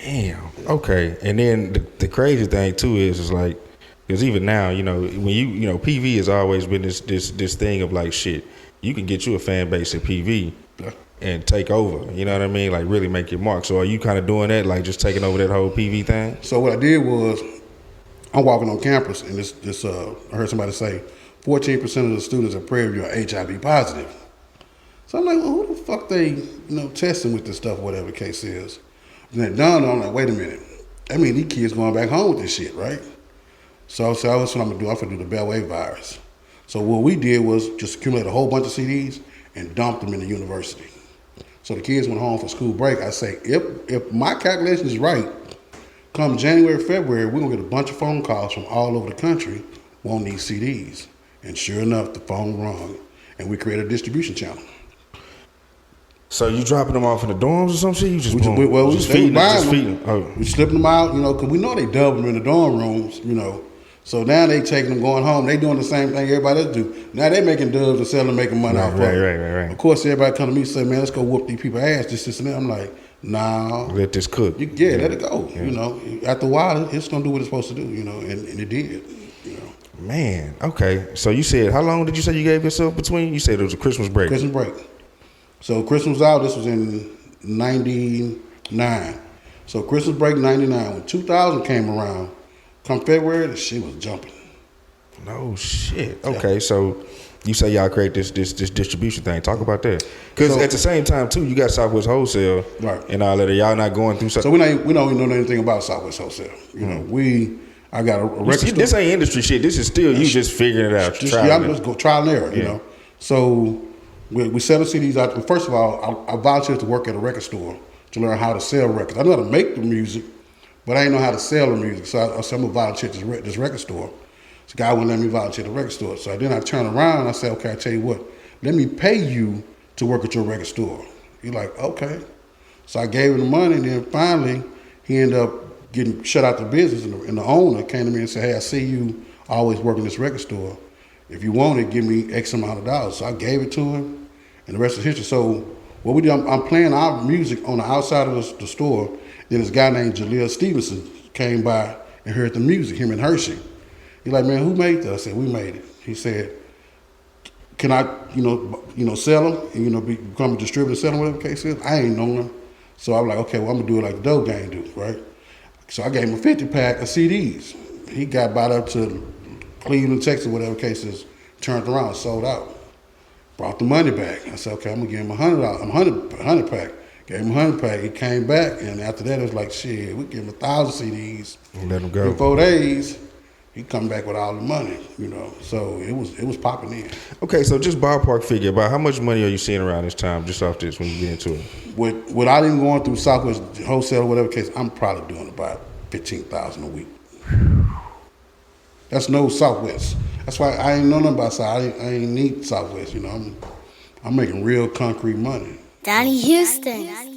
Damn. Okay. And then the crazy thing too is like, because even now, when PV has always been this thing of like, shit, you can get you a fan base at PV and take over. You know what I mean? Like really make your mark. So are you kind of doing that, like just taking over that whole PV thing? So what I did was, I'm walking on campus, and I heard somebody say 14% of the students at Prairie View are HIV positive. So I'm like, well, who the fuck they testing with this stuff, whatever the case is. And it dawned on me, like, wait a minute. I mean, these kids going back home with this shit, right? So that's what I'm gonna do. I'm gonna do the Beltway virus. So what we did was just accumulate a whole bunch of CDs and dump them in the university. So the kids went home for school break. I say, if my calculation is right, come January, February, we're gonna get a bunch of phone calls from all over the country wanting these CDs. And sure enough, the phone rung, and we created a distribution channel. So you dropping them off in the dorms or some shit? You just feeding them. Oh. We slipping them out, because we know they double them in the dorm rooms, So now they taking them going home. They doing the same thing everybody else do. Now they making dubs and selling, making money off of it. Right. Of course, everybody come to me and say, man, let's go whoop these people's ass, this, and that. I'm like, nah. Let this cook. Let it go. Yeah. After a while, it's going to do what it's supposed to do, and it did. Man, okay. So you said, how long did you say you gave yourself between? You said it was a Christmas break. Christmas break. So Christmas out, this was in 99. So Christmas break 99. When 2000 came around, come February, the shit was jumping. No shit. Okay, yeah. So you say y'all create this distribution thing. Talk about that. Because at the same time too, you got Southwest Wholesale, right? And all that. Y'all not going through. So we don't even know anything about Southwest Wholesale. I got a record store. This ain't industry shit. This is still you just figuring it out. I'm just go trial and error. So we sell the CDs out. But first of all, I volunteered to work at a record store to learn how to sell records. I know how to make the music, but I didn't know how to sell the music. So I said, I'm going to volunteer at this record store. So the guy wouldn't let me volunteer at the record store. So then I turned around and I said, okay, I tell you what, let me pay you to work at your record store. He's like, okay. So I gave him the money, and then finally he ended up getting shut out the business, and the owner came to me and said, hey, I see you always working this record store. If you want it, give me X amount of dollars. So I gave it to him, and the rest is history. So what we do, I'm playing our music on the outside of the store. Then this guy named Jaleel Stevenson came by and heard the music, him and Hershey. He's like, man, who made that? I said, we made it. He said, can I, sell them and, become a distributor, sell them, whatever the case is? I ain't know them. So I was like, okay, well, I'm gonna do it like the Dope Gang do, right? So I gave him a 50-pack of CDs. He got bought up to Cleveland, Texas, whatever the case is, turned around, sold out. Brought the money back. I said, okay, I'm gonna give him $100 pack. Gave him $100 pack. He came back, and after that, it was like, shit, we give him 1,000 CDs. And let him go. In 4 days, he come back with all the money, So it was popping in. Okay, so just ballpark figure about how much money are you seeing around this time, just off this when you get into it? Without even going through Southwest Wholesale or whatever case, I'm probably doing about $15,000 a week. That's no Southwest. That's why I ain't know nothing about Southwest. I ain't need Southwest. I'm making real concrete money. Donnie Houston.